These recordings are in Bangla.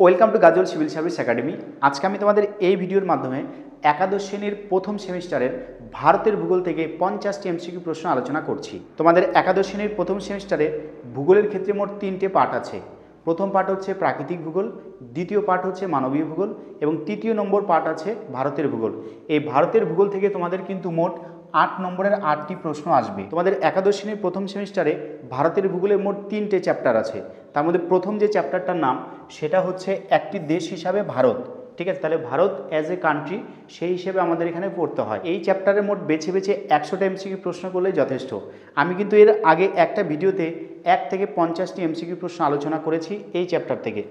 Welcome to Gazal civil service academy. আজকে আমি তোমাদের এই ভিডিওর মাধ্যমে একাদশ শ্রেণীর প্রথম সেমিস্টারের ভারতের ভূগোল থেকে 50টি এমসিকিউ প্রশ্ন আলোচনা করছি। তোমাদের একাদশ শ্রেণীর প্রথম সেমিস্টারে ভূগোলের ক্ষেত্রে মোট 3টে পার্ট আছে। প্রথম পার্ট হচ্ছে প্রাকৃতিক ভূগোল, দ্বিতীয় পার্ট হচ্ছে মানবীয় ভূগোল এবং তৃতীয় নম্বর পার্ট আছে ভারতের ভূগোল। এই ভারতের ভূগোল থেকে তোমাদের কিন্তু মোট 8 নম্বরের 8টি প্রশ্ন আসবে। তোমাদের একাদশ শ্রেণীর প্রথম সেমিস্টারে ভারতের ভূগোলের মোট 3টে চ্যাপ্টার আছে। তার মধ্যে প্রথম যে চ্যাপ্টারটার নাম সেটা হচ্ছে একটি দেশ হিসাবে ভারত। ঠিক আছে, তাহলে ভারত অ্যাজ এ কান্ট্রি সেই হিসেবে আমাদের এখানে পড়তে হয়। এই চ্যাপ্টারে মোট বেছে বেছে 100টা এমসিকিউ প্রশ্ন করলেই যথেষ্ট। আমি কিন্তু এর আগে একটা ভিডিওতে 1 থেকে 50টি এমসিকিউ প্রশ্ন আলোচনা করেছি এই চ্যাপ্টার থেকে।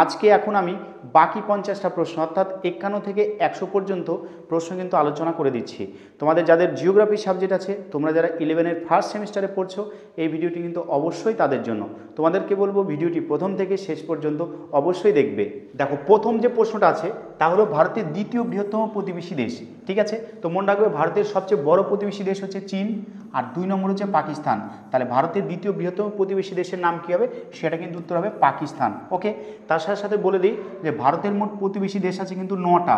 আজকে এখন আমি বাকি 50টা প্রশ্ন অর্থাৎ 51 থেকে 100 পর্যন্ত প্রশ্ন কিন্তু আলোচনা করে দিচ্ছি। তোমাদের যাদের জিওগ্রাফি সাবজেক্ট আছে, তোমরা যারা 11-এর ফার্স্ট সেমিস্টারে পড়ছো, এই ভিডিওটি কিন্তু অবশ্যই তাদের জন্য। তোমাদেরকে বলবো ভিডিওটি প্রথম থেকে শেষ পর্যন্ত অবশ্যই দেখবে। দেখো, প্রথম যে প্রশ্নটা আছে তা হলো ভারতের দ্বিতীয় বৃহত্তম প্রতিবেশী দেশ। ঠিক আছে, তো মনে রাখবে ভারতের সবচেয়ে বড় প্রতিবেশী দেশ হচ্ছে চীন আর 2 নম্বর হচ্ছে পাকিস্তান। তাহলে ভারতের দ্বিতীয় বৃহত্তম প্রতিবেশী দেশের নাম কী হবে? সেটা কিন্তু উত্তর হবে পাকিস্তান। ওকে, তার সাথে সাথে বলে দিই যে ভারতের মোট প্রতিবেশী দেশ আছে কিন্তু 9টা,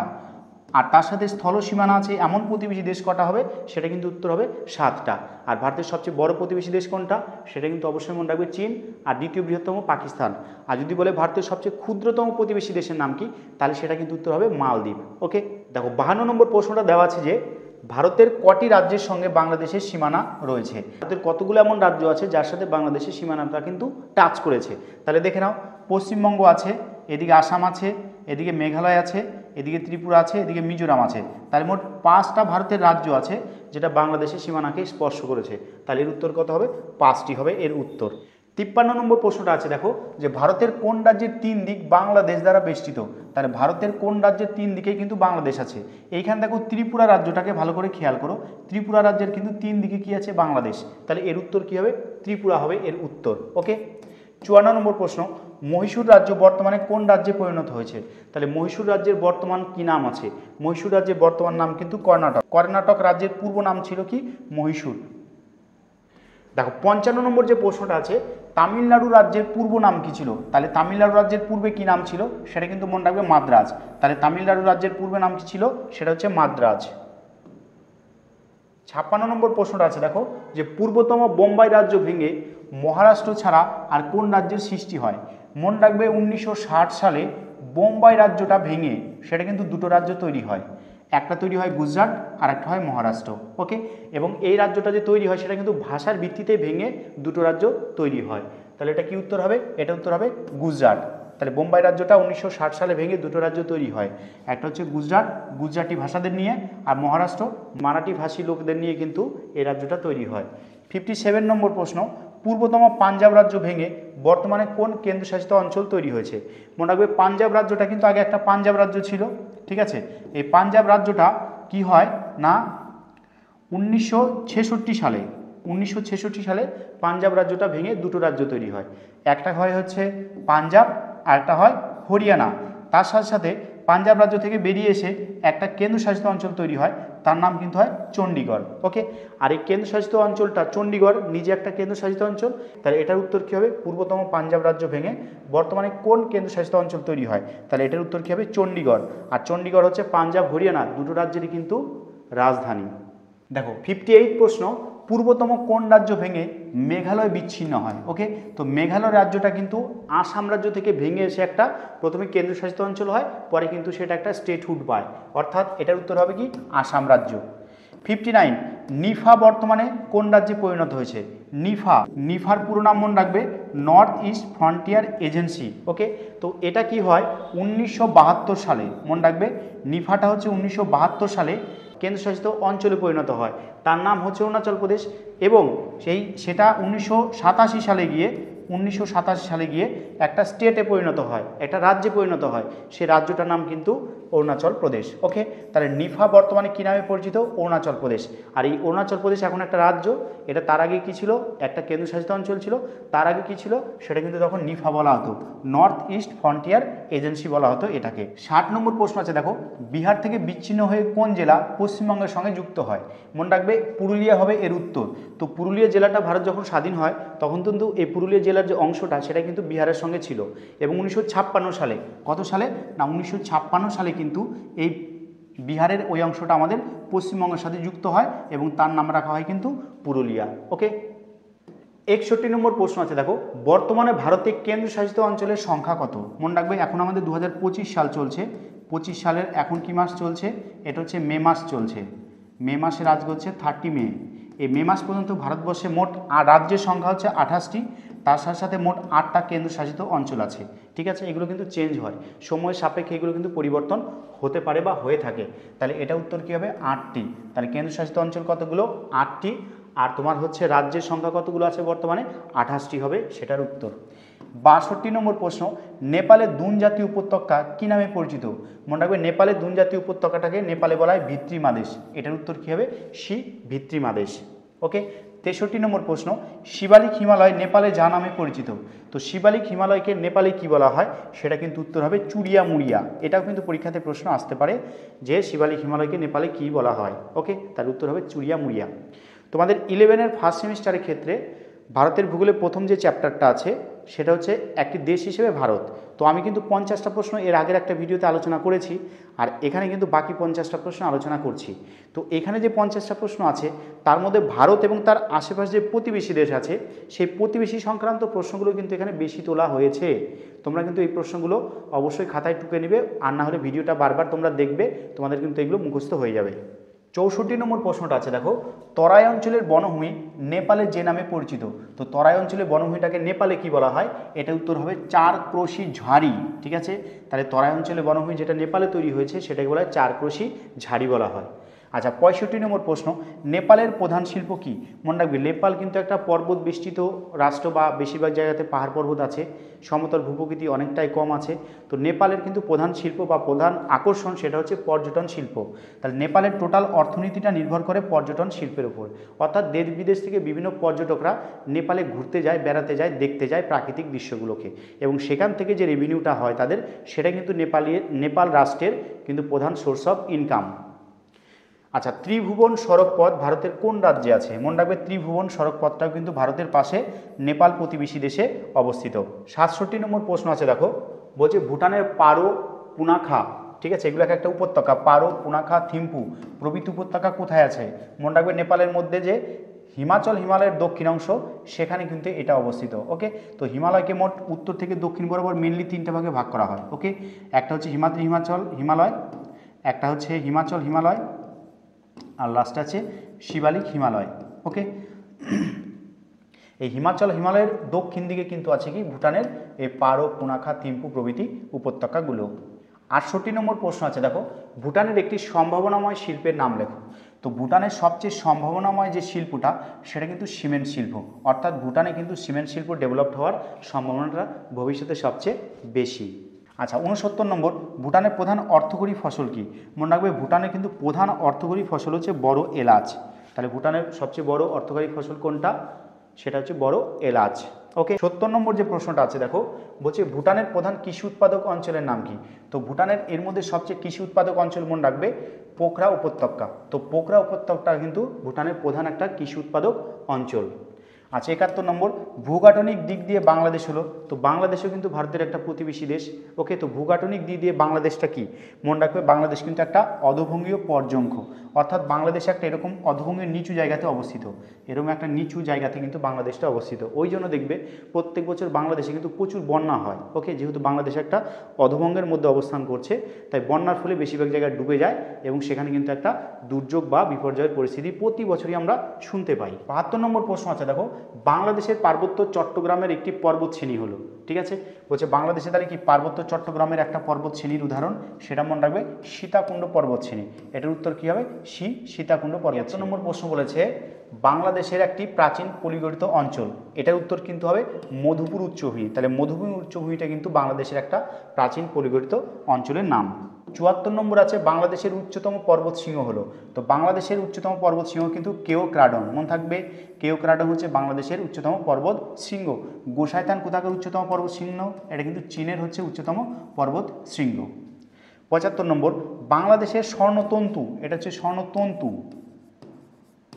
আর তার সাথে স্থল সীমানা আছে এমন প্রতিবেশী দেশ কটা হবে? সেটা কিন্তু উত্তর হবে 7টা। আর ভারতের সবচেয়ে বড় প্রতিবেশী দেশ কোনটা? সেটা কিন্তু অবশ্যই মনে রাখবে চীন, আর দ্বিতীয় বৃহত্তম পাকিস্তান। আর যদি বলে ভারতের সবচেয়ে ক্ষুদ্রতম প্রতিবেশী দেশের নাম কি, তাহলে সেটা কিন্তু উত্তর হবে মালদ্বীপ। ওকে, দেখো 52 নম্বর প্রশ্নটা দেওয়া আছে যে ভারতের কটি রাজ্যের সঙ্গে বাংলাদেশের সীমানা রয়েছে? ভারতের কতগুলো এমন রাজ্য আছে যার সাথে বাংলাদেশের সীমানাটা কিন্তু টাচ করেছে? তাহলে দেখে নাও, পশ্চিমবঙ্গ আছে, এদিকে আসাম আছে, এদিকে মেঘালয় আছে, এদিকে ত্রিপুরা আছে, এদিকে মিজোরাম আছে। তাহলে মোট 5টা ভারতের রাজ্য আছে যেটা বাংলাদেশের সীমানাকে স্পর্শ করেছে। তাহলে এর উত্তর কত হবে? 5টি হবে এর উত্তর। 53 নম্বর প্রশ্নটা আছে, দেখো যে ভারতের কোন রাজ্যের 3 দিক বাংলাদেশ দ্বারা বেষ্টিত? তাহলে ভারতের কোন রাজ্যের 3 দিকেই কিন্তু বাংলাদেশ আছে? এইখানে দেখো ত্রিপুরা রাজ্যটাকে ভালো করে খেয়াল করো, ত্রিপুরা রাজ্যের কিন্তু 3 দিকে কি আছে? বাংলাদেশ। তাহলে এর উত্তর কি হবে? ত্রিপুরা হবে এর উত্তর। ওকে, 54 নম্বর প্রশ্ন, মহীশূর রাজ্য বর্তমানে কোন রাজ্যে পরিণত হয়েছে? তাহলে মহীশূর রাজ্যের বর্তমান কি নাম আছে? মহীশূর রাজ্যের বর্তমান নাম কিন্তু কর্ণাটক। কর্ণাটক রাজ্যের পূর্ব নাম ছিল কি? মহীশূর। দেখো 55 নম্বর যে প্রশ্নটা আছে, তামিলনাড়ু রাজ্যের পূর্ব নাম কি ছিল? তাহলে তামিলনাড়ু রাজ্যের পূর্বে কি নাম ছিল? সেটা কিন্তু মনে রাখবে মাদ্রাজ। তাহলে তামিলনাড়ু রাজ্যের পূর্বে নাম কি ছিল? সেটা হচ্ছে মাদ্রাজ। 56 নম্বর প্রশ্নটা আছে, দেখো যে পূর্বতম বোম্বাই রাজ্য ভেঙে মহারাষ্ট্র ছাড়া আর কোন রাজ্যের সৃষ্টি হয়? মনে রাখবে 1960 সালে বোম্বাই রাজ্যটা ভেঙে সেটা কিন্তু দুটো রাজ্য তৈরি হয়। একটা তৈরি হয় গুজরাট আর একটা হয় মহারাষ্ট্র। ওকে, এবং এই রাজ্যটা যে তৈরি হয় সেটা কিন্তু ভাষার ভিত্তিতে ভেঙে দুটো রাজ্য তৈরি হয়। তাহলে এটা কি উত্তর হবে? এটা উত্তর হবে গুজরাট। তাহলে বোম্বাই রাজ্যটা 1960 সালে ভেঙে দুটো রাজ্য তৈরি হয়। একটা হচ্ছে গুজরাট, গুজরাটি ভাষাদের নিয়ে, আর মহারাষ্ট্র মারাঠি ভাষী লোকদের নিয়ে কিন্তু এই রাজ্যটা তৈরি হয়। 57 নম্বর প্রশ্ন, পূর্বতম পাঞ্জাব রাজ্য ভেঙে বর্তমানে কোন কেন্দ্রশাসিত অঞ্চল তৈরি হয়েছে? মনে রাখবে পাঞ্জাব রাজ্যটা কিন্তু আগে একটা পাঞ্জাব রাজ্য ছিল। ঠিক আছে, এই পাঞ্জাব রাজ্যটা কি হয় না 1966 সালে পাঞ্জাব রাজ্যটা ভেঙে দুটো রাজ্য তৈরি হয়। একটা হয় হচ্ছে পাঞ্জাব আর একটা হয় হরিয়ানা। তার সাথে সাথে পাঞ্জাব রাজ্য থেকে বেরিয়ে এসে একটা কেন্দ্রশাসিত অঞ্চল তৈরি হয়, তার নাম কিন্তু হয় চণ্ডীগড়। ওকে, আর এই কেন্দ্রশাসিত অঞ্চলটা চণ্ডীগড় নিজে একটা কেন্দ্রশাসিত অঞ্চল। তাহলে এটার উত্তর কী হবে? পূর্বতম পাঞ্জাব রাজ্য ভেঙে বর্তমানে কোন কেন্দ্রশাসিত অঞ্চল তৈরি হয়? তাহলে এটার উত্তর কী হবে? চণ্ডীগড়। আর চণ্ডীগড় হচ্ছে পাঞ্জাব হরিয়ানা দুটো রাজ্যেরই কিন্তু রাজধানী। দেখো 58 প্রশ্ন, পূর্বতম কোন রাজ্য ভেঙে মেঘালয় বিচ্ছিন্ন হয়? ওকে, তো মেঘালয় রাজ্যটা কিন্তু আসাম রাজ্য থেকে ভেঙে এসে একটা প্রথমে কেন্দ্রশাসিত অঞ্চল হয়, পরে কিন্তু সেটা একটা স্টেটহুড পায়, অর্থাৎ এটার উত্তর হবে কি? আসাম রাজ্য। 59, নিফা বর্তমানে কোন রাজ্যে পরিণত হয়েছে? নিফার পুরো নাম মনে রাখবে নর্থ ইস্ট ফ্রন্টিয়ার এজেন্সি। ওকে, তো এটা কি হয় 1972 সালে, মনে রাখবে নিফাটা হচ্ছে 1972 সালে কেন্দ্রশাসিত অঞ্চলে পরিণত হয়। তার নাম হচ্ছে অরুণাচল প্রদেশ, এবং সেটা 1987 সালে গিয়ে একটা স্টেটে পরিণত হয়, একটা রাজ্যে পরিণত হয়। সেই রাজ্যটার নাম কিন্তু অরুণাচল প্রদেশ। ওকে, তাহলে নিফা বর্তমানে কী নামে পরিচিত? অরুণাচল প্রদেশ। আর এই অরুণাচল প্রদেশ এখন একটা রাজ্য, এটা তার আগে কী ছিল? একটা কেন্দ্রশাসিত অঞ্চল ছিল। তার আগে কী ছিল? সেটা কিন্তু তখন নিফা বলা হতো, নর্থ ইস্ট ফ্রন্টিয়ার এজেন্সি বলা হতো এটাকে। 60 নম্বর প্রশ্ন আছে, দেখো বিহার থেকে বিচ্ছিন্ন হয়ে কোন জেলা পশ্চিমবঙ্গের সঙ্গে যুক্ত হয়? মনে রাখবে পুরুলিয়া হবে এর উত্তর। তো পুরুলিয়া জেলাটা ভারত যখন স্বাধীন হয় তখন কিন্তু এই পুরুলিয়া জেলা জেলার যে অংশটা সেটা কিন্তু বিহারের সঙ্গে ছিল এবং 1956 সালে, কত সালে না 1956 সালে কিন্তু এই বিহারের ওই অংশটা আমাদের পশ্চিমবঙ্গের সাথে যুক্ত হয় এবং তার নাম রাখা হয় কিন্তু পুরুলিয়া। ওকে, 61 নম্বর প্রশ্ন আছে দেখো, বর্তমানে ভারতে কেন্দ্রশাসিত অঞ্চলের সংখ্যা কত? মনে রাখবে এখন আমাদের 2025 সাল চলছে, 25 সালের এখন কি মাস চলছে? এটা হচ্ছে মে মাস চলছে। মে মাসের আজকে হচ্ছে 30 মে। এই মে মাস পর্যন্ত ভারতবর্ষে মোট রাজ্যের সংখ্যা হচ্ছে 28টি, তার সাথে সাথে মোট 8টা কেন্দ্রশাসিত অঞ্চল আছে। ঠিক আছে, এগুলো কিন্তু চেঞ্জ হয় সময়ের সাপেক্ষে, এগুলো কিন্তু পরিবর্তন হতে পারে বা হয়ে থাকে। তাহলে এটা উত্তর কী হবে? 8টি। তাহলে কেন্দ্রশাসিত অঞ্চল কতগুলো? 8টি। আর তোমার হচ্ছে রাজ্যের সংখ্যা কতগুলো আছে বর্তমানে? 28টি হবে সেটার উত্তর। 62 নম্বর প্রশ্ন, নেপালের দুন জাতীয় উপত্যকা কী নামে পরিচিত? মনে রাখবে নেপালের দুন জাতীয় উপত্যকাটাকে নেপালে বলা হয় ভিত্রিমাদেশ। এটার উত্তর কী হবে? সি ভিত্রিমাদেশ। ওকে, 63 নম্বর প্রশ্ন, শিবালিক হিমালয় নেপালে যা নামে পরিচিত। তো শিবালিক হিমালয়কে নেপালে কি বলা হয়? সেটা কিন্তু উত্তর হবে চুড়িয়া মুড়িয়া। এটাও কিন্তু পরীক্ষাতে প্রশ্ন আসতে পারে যে শিবালিক হিমালয়কে নেপালে কি বলা হয়। ওকে, তার উত্তর হবে চুড়িয়া মুড়িয়া। তোমাদের 11-এর ফার্স্ট সেমিস্টারের ক্ষেত্রে ভারতের ভূগোলে প্রথম যে চ্যাপ্টারটা আছে সেটা হচ্ছে একটি দেশ হিসেবে ভারত। তো আমি কিন্তু 50টা প্রশ্ন এর আগের একটা ভিডিওতে আলোচনা করেছি, আর এখানে কিন্তু বাকি 50টা প্রশ্ন আলোচনা করছি। তো এখানে যে 50টা প্রশ্ন আছে তার মধ্যে ভারত এবং তার আশেপাশে যে প্রতিবেশী দেশ আছে সেই প্রতিবেশী সংক্রান্ত প্রশ্নগুলো কিন্তু এখানে বেশি তোলা হয়েছে। তোমরা কিন্তু এই প্রশ্নগুলো অবশ্যই খাতায় টুকে নেবে, আর না হলে ভিডিওটা বারবার তোমরা দেখবে, তোমাদের কিন্তু এগুলো মুখস্থ হয়ে যাবে। 64 নম্বর প্রশ্নটা আছে দেখো, তরাই অঞ্চলের বনভূমি নেপালে যে নামে পরিচিত। তো তরাই অঞ্চলের বনভূমিটাকে নেপালে কি বলা হয়? এটা উত্তর হবে চারক্রোশী ঝাড়ি। ঠিক আছে, তাহলে তরাই অঞ্চলের বনভূমি যেটা নেপালে তৈরি হয়েছে সেটাকে বলা হয় চারক্রোশী ঝাড়ি বলা হয়। আচ্ছা, 65 নম্বর প্রশ্ন, নেপালের প্রধান শিল্প কি? মনে রাখবে নেপাল কিন্তু একটা পর্বত বেষ্টিত রাষ্ট্র, বা বেশিরভাগ জায়গাতে পাহাড় পর্বত আছে, সমতল ভূপ্রকৃতি অনেকটাই কম আছে। তো নেপালের কিন্তু প্রধান শিল্প বা প্রধান আকর্ষণ সেটা হচ্ছে পর্যটন শিল্প। তাহলে নেপালের টোটাল অর্থনীতিটা নির্ভর করে পর্যটন শিল্পের উপর, অর্থাৎ দেশ বিদেশ থেকে বিভিন্ন পর্যটকরা নেপালে ঘুরতে যায়, বেড়াতে যায়, দেখতে যায় প্রাকৃতিক দৃশ্যগুলোকে, এবং সেখান থেকে যে রেভিনিউটা হয় তাদের, সেটা কিন্তু নেপাল রাষ্ট্রের কিন্তু প্রধান সোর্স অফ ইনকাম। আচ্ছা, ত্রিভুবন সড়ক পথ ভারতের কোন রাজ্যে আছে? মনে রাখবে ত্রিভুবন সড়ক পথটাও কিন্তু ভারতের পাশে নেপাল প্রতিবেশী দেশে অবস্থিত। 67 নম্বর প্রশ্ন আছে দেখো, বলছে ভুটানের পারো, পুনাখা, ঠিক আছে, এগুলো একটা উপত্যকা, পারো, পুনাখা, থিম্পু প্রভৃতি উপত্যকা কোথায় আছে? মনে রাখবে নেপালের মধ্যে যে হিমালয়ের দক্ষিণাংশ সেখানে কিন্তু এটা অবস্থিত। ওকে, তো হিমালয়কে মোট উত্তর থেকে দক্ষিণ বরাবর মেনলি 3টে ভাগে ভাগ করা হয়। ওকে, একটা হচ্ছে হিমালয়, একটা হচ্ছে হিমালয়, আর লাস্ট আছে শিবালিক হিমালয়। ওকে, এই হিমালয়ের দক্ষিণ দিকে কিন্তু আছে কি ভুটানের এই পারো, পুনাখা, থিম্পু প্রভৃতি উপত্যকাগুলো। 68 নম্বর প্রশ্ন আছে দেখো, ভুটানের একটি সম্ভাবনাময় শিল্পের নাম লেখো। তো ভুটানের সবচেয়ে সম্ভাবনাময় যে শিল্পটা সেটা কিন্তু সিমেন্ট শিল্প, অর্থাৎ ভুটানে কিন্তু সিমেন্ট শিল্প ডেভেলপড হওয়ার সম্ভাবনাটা ভবিষ্যতে সবচেয়ে বেশি। আচ্ছা, 69 নম্বর, ভুটানের প্রধান অর্থকরী ফসল কি? মনে রাখবে ভুটানের কিন্তু প্রধান অর্থকরী ফসল হচ্ছে বড় এলাচ। তাহলে ভুটানের সবচেয়ে বড় অর্থকরী ফসল কোনটা? সেটা হচ্ছে বড় এলাচ। ওকে, 70 নম্বর যে প্রশ্নটা আছে দেখো, বলছে ভুটানের প্রধান কৃষি উৎপাদক অঞ্চলের নাম কি? তো ভুটানের এর মধ্যে সবচেয়ে কৃষি উৎপাদক অঞ্চল মনে রাখবে পোখরা উপত্যকা। তো পোখরা উপত্যকা কিন্তু ভুটানের প্রধান একটা কৃষি উৎপাদক অঞ্চল। আচ্ছা, 71 নম্বর, ভূগাঠনিক দিক দিয়ে বাংলাদেশ হলো। তো বাংলাদেশও কিন্তু ভারতের একটা প্রতিবেশী দেশ। ওকে, তো ভূগাঠনিক দিক দিয়ে বাংলাদেশটা কি? মনে রাখবে বাংলাদেশ কিন্তু একটা অধভঙ্গীয় পর্যঙ্ক, অর্থাৎ বাংলাদেশ একটা এরকম অধভঙ্গীয় নিচু জায়গাতে অবস্থিত, এরকম একটা নিচু জায়গাতে কিন্তু বাংলাদেশটা অবস্থিত। ওই জন্য দেখবে প্রত্যেক বছর বাংলাদেশে কিন্তু প্রচুর বন্যা হয়। ওকে, যেহেতু বাংলাদেশ একটা অধভঙ্গের মধ্যে অবস্থান করছে, তাই বন্যার ফলে বেশিরভাগ জায়গায় ডুবে যায় এবং সেখানে কিন্তু একটা দুর্যোগ বা বিপর্যয়ের পরিস্থিতি প্রতি বছরই আমরা শুনতে পাই। 72 নম্বর প্রশ্ন আছে দেখো, বাংলাদেশের পার্বত্য চট্টগ্রামের একটি পর্বত শ্রেণী হলো। ঠিক আছে, বলছে বাংলাদেশে তাহলে কি পার্বত্য চট্টগ্রামের একটা পর্বত শ্রেণীর উদাহরণ, সেটা মনে রাখবে সীতাকুণ্ড পর্বত শ্রেণী। এটার উত্তর কি হবে? সীতাকুণ্ড পর্বত। 73 নম্বর প্রশ্ন বলেছে বাংলাদেশের একটি প্রাচীন পলিগঠিত অঞ্চল, এটার উত্তর কিন্তু হবে মধুপুর উচ্চভূমি। তাহলে মধুপুর উচ্চভূমিটা কিন্তু বাংলাদেশের একটা প্রাচীন পলিগঠিত অঞ্চলের নাম। 74 নম্বর আছে বাংলাদেশের উচ্চতম পর্বত শৃঙ্গ হলো। তো বাংলাদেশের উচ্চতম পর্বত শৃঙ্গ কিন্তু কেওক্রাডন। মনে থাকবে কেওক্রাডন হচ্ছে বাংলাদেশের উচ্চতম পর্বত শৃঙ্গ। গোসাইথান কোথাকার উচ্চতম পর্বত শৃঙ্গ? এটা কিন্তু চীনের হচ্ছে উচ্চতম পর্বত শৃঙ্গ। 75 নম্বর, বাংলাদেশের স্বর্ণতন্তু, এটা হচ্ছে স্বর্ণতন্তু,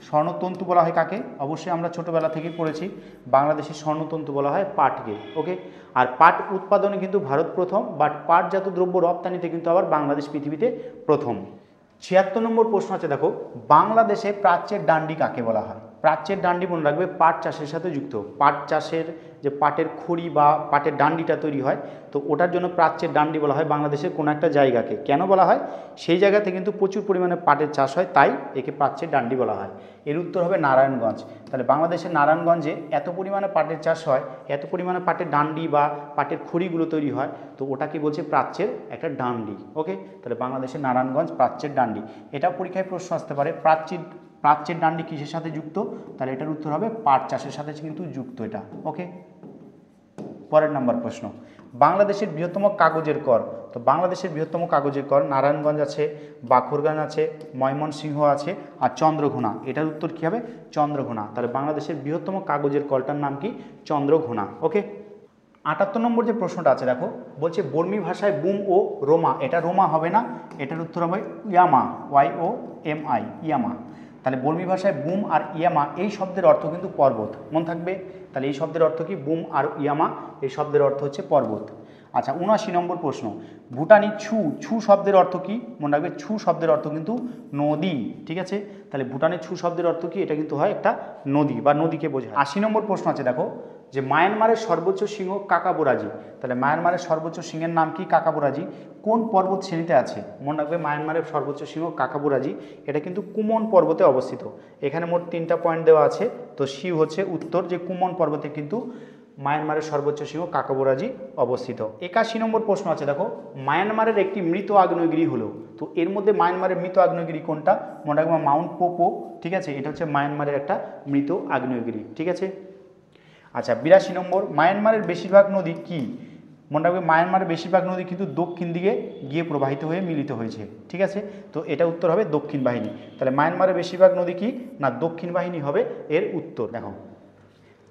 স্বর্ণতন্তু বলা হয় কাকে? অবশ্যই আমরা ছোটোবেলা থেকেই পড়েছি, বাংলাদেশের স্বর্ণতন্তু বলা হয় পাটকে। ওকে, আর পাট উৎপাদনে কিন্তু ভারত প্রথম, বাট পাটজাত দ্রব্য রপ্তানিতে কিন্তু আবার বাংলাদেশ পৃথিবীতে প্রথম। ৭৬ নম্বর প্রশ্ন আছে, দেখো বাংলাদেশে প্রাচ্যের ডান্ডি কাকে বলা হয়? প্রাচ্যের ডান্ডি মনে রাখবে পাট চাষের সাথে যুক্ত। পাট চাষের যে পাটের খড়ি বা পাটের ডান্ডিটা তৈরি হয়, তো ওটার জন্য প্রাচ্যের ডান্ডি বলা হয় বাংলাদেশের কোনো একটা জায়গাকে। কেন বলা হয়? সেই জায়গাতে কিন্তু প্রচুর পরিমাণে পাটের চাষ হয়, তাই একে প্রাচ্যের ডান্ডি বলা হয়। এর উত্তর হবে নারায়ণগঞ্জ। তাহলে বাংলাদেশের নারায়ণগঞ্জে এত পরিমাণে পাটের চাষ হয়, এত পরিমাণে পাটের ডান্ডি বা পাটের খড়িগুলো তৈরি হয়, তো ওটাকে বলছে প্রাচ্যের একটা ডান্ডি। ওকে, তাহলে বাংলাদেশের নারায়ণগঞ্জ প্রাচ্যের ডান্ডি। এটা পরীক্ষায় প্রশ্ন আসতে পারে, প্রাচ্যের ডান্ডি কিসের সাথে যুক্ত? তাহলে এটার উত্তর হবে পাট চাষের সাথে কিন্তু যুক্ত এটা। ওকে, পরের নাম্বার প্রশ্ন, বাংলাদেশের বৃহত্তম কাগজের কর। তো বাংলাদেশের বৃহত্তম কাগজের কর নারায়ণগঞ্জ আছে, বাখরগান আছে, ময়মনসিংহ আছে আর চন্দ্রঘোনা। এটার উত্তর কী হবে? চন্দ্রঘোনা। তাহলে বাংলাদেশের বৃহত্তম কাগজের কলটার নাম কি? চন্দ্রঘোনা। ওকে, ৭৮ নম্বর যে প্রশ্নটা আছে, দেখো বলছে বর্মী ভাষায় বুম ও রোমা। এটা রোমা হবে না, এটার উত্তর হবে ইয়ামা, YOMI, ইয়ামা। তাহলে বর্মী ভাষায় বুম আর ইয়ামা এই শব্দের অর্থ কিন্তু পর্বত, মনে থাকবে। তাহলে এই শব্দের অর্থ কি? বুম আর ইয়ামা এই শব্দের অর্থ হচ্ছে পর্বত। আচ্ছা, ৭৯ নম্বর প্রশ্ন, ভুটানি ছু শব্দের অর্থ কি? মনে রাখবে ছু শব্দের অর্থ কিন্তু নদী। ঠিক আছে, তাহলে ভুটানের ছু শব্দের অর্থ কি? এটা কিন্তু হয় একটা নদী বা নদীকে বোঝায়। ৮০ নম্বর প্রশ্ন আছে, দেখো যে মায়ানমারের সর্বোচ্চ সিংহ কাকাবোরাজি। তাহলে মায়ানমারের সর্বোচ্চ সিংহের নাম কি? কাকাবোরাজি। কোন পর্বত শ্রেণীতে আছে? মনে রাখবে মায়ানমারের সর্বোচ্চ সিংহ কাকাবোরাজি, এটা কিন্তু কুমন পর্বতে অবস্থিত। এখানে মোট 3টা পয়েন্ট দেওয়া আছে, তো সি হচ্ছে উত্তর, যে কুমন পর্বতে কিন্তু মায়ানমারের সর্বোচ্চ সিংহ কাকাবোরাজি অবস্থিত। ৮১ নম্বর প্রশ্ন আছে, দেখো মায়ানমারের একটি মৃত আগ্নেয়গিরি হলো। তো এর মধ্যে মায়ানমারের মৃত আগ্নেয়গিরি কোনটা? মনে রাখবে মাউন্ট পোপো। ঠিক আছে, এটা হচ্ছে মায়ানমারের একটা মৃত আগ্নেয়গিরি। ঠিক আছে। আচ্ছা, ৮২ নম্বর, মায়ানমারের বেশিরভাগ নদী কি? মনে রাখবে মায়ানমারের বেশিরভাগ নদী কিন্তু দক্ষিণ দিকে গিয়ে প্রবাহিত হয়ে মিলিত হয়েছে। ঠিক আছে, তো এটা উত্তর হবে দক্ষিণ বাহিনী। তাহলে মায়ানমারের বেশিরভাগ নদী কি? না, দক্ষিণ বাহিনী হবে এর উত্তর। দেখো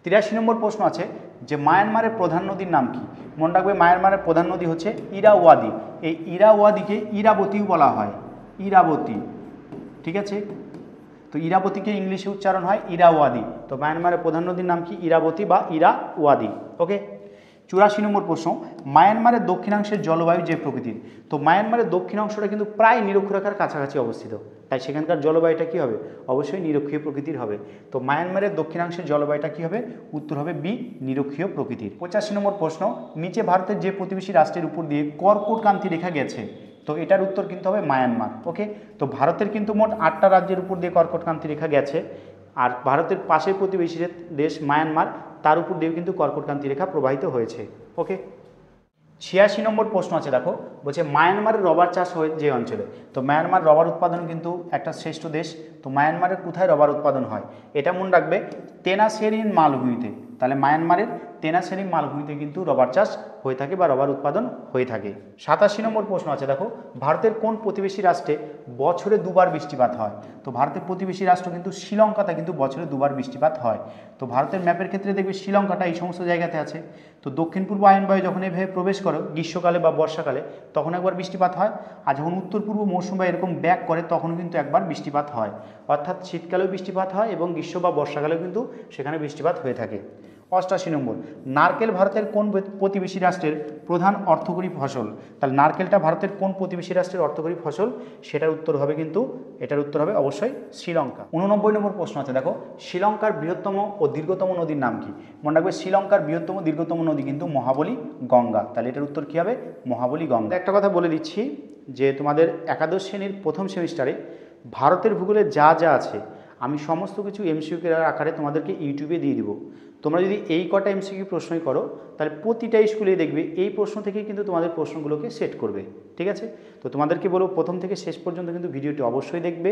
৮৩ নম্বর প্রশ্ন আছে যে মায়ানমারের প্রধান নদীর নাম কি? মনে রাখবে মায়ানমারের প্রধান নদী হচ্ছে ইরাওয়াদি। এই ইরাওয়াদিকে ইরাবতীও বলা হয়, ইরাবতী। ঠিক আছে, তো ইরাবতীকে ইংলিশে উচ্চারণ হয় ইরাওয়াদি। তো মায়ানমারের প্রধান নদীর নাম কি? ইরাবতী বা ইরাওয়াদি। ওকে, ৮৪ নম্বর প্রশ্ন, মায়ানমারের দক্ষিণাংশের জলবায়ু যে প্রকৃতির। তো মায়ানমারের দক্ষিণাংশটা কিন্তু প্রায় নিরক্ষরেখার কাছাকাছি অবস্থিত, তাই সেখানকার জলবায়ুটা কি হবে? অবশ্যই নিরক্ষীয় প্রকৃতির হবে। তো মায়ানমারের দক্ষিণাংশের জলবায়ুটা কি হবে? উত্তর হবে বি, নিরক্ষীয় প্রকৃতির। ৮৫ নম্বর প্রশ্ন, নিচে ভারতের যে প্রতিবেশী রাষ্ট্রের উপর দিয়ে কর্কটক্রান্তি রেখা গেছে, তো এটার উত্তর কিন্তু হবে মায়ানমার। ওকে, তো ভারতের কিন্তু মোট 8টা রাজ্যের উপর দিয়ে কর্কটক্রান্তি রেখা গেছে, আর ভারতের পাশের প্রতিবেশী দেশ মায়ানমার, তার উপর দিয়েও কিন্তু কর্কটক্রান্তি রেখা প্রবাহিত হয়েছে। ওকে, ৮৬ নম্বর প্রশ্ন আছে, দেখো বলছে মায়ানমারের রবার চাষ হয় যে অঞ্চলে। তো মায়ানমার রবার উৎপাদন কিন্তু একটা শ্রেষ্ঠ দেশ। তো মায়ানমারের কোথায় রবার উৎপাদন হয়? এটা মনে রাখবে তেনাসেরিন মালভূমিতে। তাহলে মায়ানমারের তেনাসেরিন মালভূমিতে কিন্তু রবার চাষ হয়ে থাকে বা রবার উৎপাদন হয়ে থাকে। ৮৭ নম্বর প্রশ্ন আছে, দেখো ভারতের কোন প্রতিবেশী রাষ্ট্রে বছরে দুবার বৃষ্টিপাত হয়? তো ভারতের প্রতিবেশী রাষ্ট্র কিন্তু শ্রীলঙ্কাতে কিন্তু বছরে দুবার বৃষ্টিপাত হয়। তো ভারতের ম্যাপের ক্ষেত্রে দেখবে শ্রীলঙ্কাটা এই সমস্ত জায়গাতে আছে। তো দক্ষিণ পূর্ব আয়নবায়ু যখন এভাবে প্রবেশ করে গ্রীষ্মকালে বা বর্ষাকালে, তখন একবার বৃষ্টিপাত হয়, আর যখন উত্তর পূর্ব মৌসুম বা এরকম ব্যাক করে তখন কিন্তু একবার বৃষ্টিপাত হয়। অর্থাৎ শীতকালেও বৃষ্টিপাত হয় এবং গ্রীষ্ম বা বর্ষাকালেও কিন্তু সেখানে বৃষ্টিপাত হয়ে থাকে। ৮৮ নম্বর, নারকেল ভারতের কোন প্রতিবেশী রাষ্ট্রের প্রধান অর্থকরী ফসল? তাহলে নারকেলটা ভারতের কোন প্রতিবেশী রাষ্ট্রের অর্থকরী ফসল? সেটার উত্তর হবে কিন্তু, এটার উত্তর হবে অবশ্যই শ্রীলঙ্কা। ৮৯ নম্বর প্রশ্ন আছে, দেখো শ্রীলঙ্কার বৃহত্তম ও দীর্ঘতম নদীর নাম কি? মনে রাখবে শ্রীলঙ্কার বৃহত্তম দীর্ঘতম নদী কিন্তু মহাবলী গঙ্গা। তাহলে এটার উত্তর কী হবে? মহাবলী গঙ্গা। একটা কথা বলে দিচ্ছি যে তোমাদের একাদশ শ্রেণীর প্রথম সেমিস্টারে ভারতের ভূগোলে যা যা আছে আমি সমস্ত কিছু এমসিকিউ আকারে তোমাদেরকে ইউটিউবে দিয়ে দিব। তোমরা যদি এই কটা এমসিকিউ প্রশ্নই করো, তাহলে প্রতিটা স্কুলেই দেখবে এই প্রশ্ন থেকেই কিন্তু তোমাদের প্রশ্নগুলোকে সেট করবে। ঠিক আছে, তো তোমাদেরকে বলবো প্রথম থেকে শেষ পর্যন্ত কিন্তু ভিডিওটি অবশ্যই দেখবে।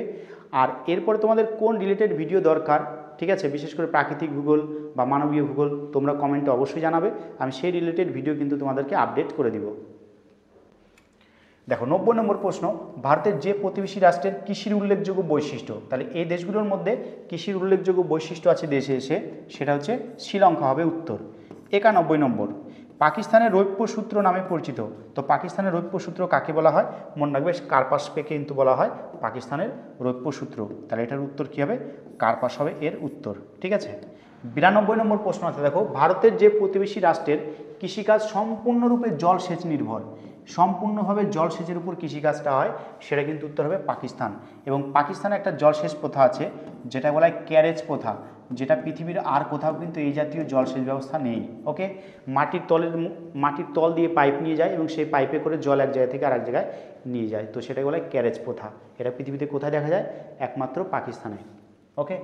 আর এরপরে তোমাদের কোন রিলেটেড ভিডিও দরকার, ঠিক আছে, বিশেষ করে প্রাকৃতিক ভূগোল বা মানবীয় ভূগোল, তোমরা কমেন্টে অবশ্যই জানাবে, আমি সেই রিলেটেড ভিডিও কিন্তু তোমাদেরকে আপডেট করে দিব। দেখো ৯০ নম্বর প্রশ্ন, ভারতের যে প্রতিবেশী রাষ্ট্রের কৃষির উল্লেখযোগ্য বৈশিষ্ট্য। তাহলে এই দেশগুলোর মধ্যে কৃষির উল্লেখযোগ্য বৈশিষ্ট্য আছে দেশে এসে, সেটা হচ্ছে শ্রীলঙ্কা হবে উত্তর। ৯১ নম্বর, পাকিস্তানের রৌপ্য সূত্র নামে পরিচিত। তো পাকিস্তানের রৌপ্য সূত্র কাকে বলা হয়? মনে রাখবে কার্পাস পেকে কিন্তু বলা হয় পাকিস্তানের রৌপ্য সূত্র। তাহলে এটার উত্তর কী হবে? কার্পাস হবে এর উত্তর। ঠিক আছে। 92 নম্বর প্রশ্ন আছে, দেখো ভারতের যে প্রতিবেশী রাষ্ট্রের কৃষিকাজ সম্পূর্ণরূপে জলসেচ নির্ভর, সম্পূর্ণভাবে জলসেচের উপর কৃষিকাজটা হয়, সেটা কিন্তু উত্তর হবে পাকিস্তান। এবং পাকিস্তানে একটা জলসেচ প্রথা আছে যেটা বলা হয় ক্যারেজ প্রথা, যেটা পৃথিবীর আর কোথাও কিন্তু এই জাতীয় জলসেচ ব্যবস্থা নেই। ওকে, মাটির তল দিয়ে পাইপ নিয়ে যায় এবং সেই পাইপে করে জল এক জায়গা থেকে আরেক জায়গায় নিয়ে যায়, তো সেটাকে বলা হয় ক্যারেজ প্রথা। এটা পৃথিবীতে কোথায় দেখা যায়? একমাত্র পাকিস্তানে। ওকে।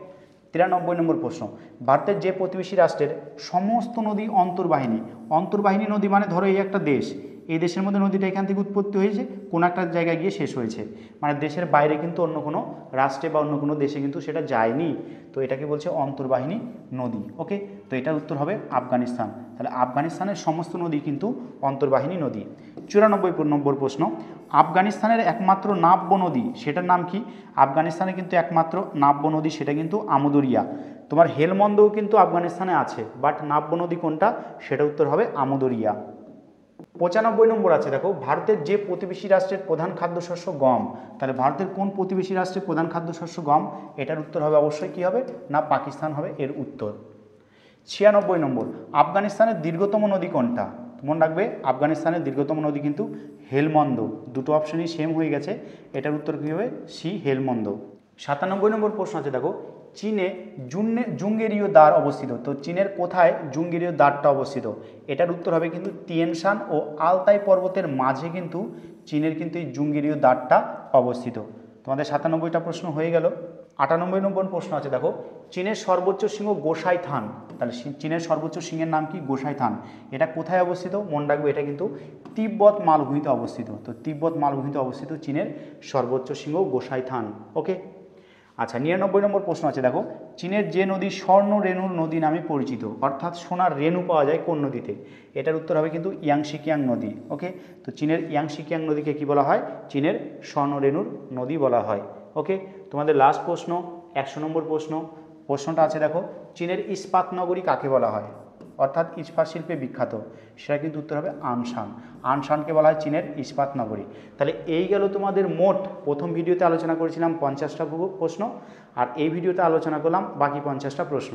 93 নম্বর প্রশ্ন, ভারতের যে প্রতিবেশী রাষ্ট্রের সমস্ত নদী অন্তর্বাহিনী, অন্তর্বাহিনী নদী মানে ধরো এই একটা দেশ, এই দেশের মধ্যে নদীটা এখান থেকে উৎপত্তি হয়েছে, কোনো একটা জায়গায় গিয়ে শেষ হয়েছে, মানে দেশের বাইরে কিন্তু অন্য কোনো রাষ্ট্রে বা অন্য কোনো দেশে কিন্তু সেটা যায়নি, তো এটাকে বলছে অন্তর্বাহিনী নদী। ওকে, তো এটার উত্তর হবে আফগানিস্তান। তাহলে আফগানিস্তানের সমস্ত নদী কিন্তু অন্তর্বাহিনী নদী। 94 নম্বর প্রশ্ন, আফগানিস্তানের একমাত্র নাব্য নদী সেটার নাম কি? আফগানিস্তানে কিন্তু একমাত্র নাব্য নদী সেটা কিন্তু আমুদরিয়া। তোমার হেলমন্দও কিন্তু আফগানিস্তানে আছে, বাট নাব্য নদী কোনটা? সেটা উত্তর হবে আমুদরিয়া। 95 নম্বর আছে, দেখো ভারতের যে প্রতিবেশী রাষ্ট্রের প্রধান খাদ্যশস্য গম, তাহলে ভারতের কোন প্রতিবেশী রাষ্ট্রের প্রধান খাদ্যশস্য গম? এটার উত্তর হবে অবশ্যই কি হবে না, পাকিস্তান হবে এর উত্তর। 96 নম্বর, আফগানিস্তানের দীর্ঘতম নদী কোনটা? মনে রাখবে আফগানিস্তানের দীর্ঘতম নদী কিন্তু হেলমন্দ। দুটো অপশনই সেম হয়ে গেছে, এটার উত্তর কী হবে? সি, হেলমন্দ। 97 নম্বর প্রশ্ন আছে, দেখো চীনে জুঙ্গেরীয় দ্বার অবস্থিত, তো চীনের কোথায় জুঙ্গেরীয় দ্বারটা অবস্থিত? এটার উত্তর হবে কিন্তু তিয়ানশান ও আলতাই পর্বতের মাঝে কিন্তু চীনের কিন্তু এই জুঙ্গেরীয় দ্বারটা অবস্থিত। তোমাদের 97টা প্রশ্ন হয়ে গেল। 98 নম্বর প্রশ্ন আছে, দেখো চীনের সর্বোচ্চ শৃঙ্গ গোসাই থান, তাহলে চীনের সর্বোচ্চ শৃঙ্গের নাম কি? গোসাই থান। এটা কোথায় অবস্থিত? মনে রাখবে এটা কিন্তু তিব্বত মালভূমিতে অবস্থিত। তো তিব্বত মালভূমিতে অবস্থিত চীনের সর্বোচ্চ শৃঙ্গ গোসাই থান। ওকে। আচ্ছা, 99 নম্বর প্রশ্ন আছে, দেখো চীনের যে নদী স্বর্ণ রেণুর নদী নামে পরিচিত, অর্থাৎ সোনার রেণু পাওয়া যায় কোন নদীতে? এটার উত্তর হবে কিন্তু ইয়াংশিকিয়াং নদী। ওকে, তো চীনের ইয়াংশিকিয়াং নদীকে কি বলা হয়? চীনের স্বর্ণ রেণুর নদী বলা হয়। ওকে, তোমাদের লাস্ট প্রশ্ন 100 নম্বর প্রশ্নটা আছে, দেখো চীনের ইস্পাত নগরী কাকে বলা হয়, অর্থাৎ ইস্পাত শিল্পে বিখ্যাত? সেটা কিন্তু উত্তর হবে আনসান। আনসানকে বলা হয় চীনের ইস্পাত নগরী। তাহলে এই গেল তোমাদের মোট, প্রথম ভিডিওতে আলোচনা করেছিলাম 50টা প্রশ্ন, আর এই ভিডিওতে আলোচনা করলাম বাকি 50টা প্রশ্ন।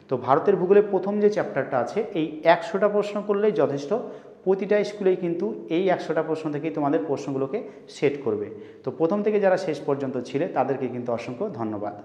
তো ভারতের ভূগোলের প্রথম যে চ্যাপ্টারটা আছে, এই 100টা প্রশ্ন করলেই যথেষ্ট। প্রতিটা স্কুলেই কিন্তু এই 100টা প্রশ্ন থেকেই তোমাদের প্রশ্নগুলোকে সেট করবে। তো প্রথম থেকে যারা শেষ পর্যন্ত ছিলে তাদেরকে কিন্তু অসংখ্য ধন্যবাদ।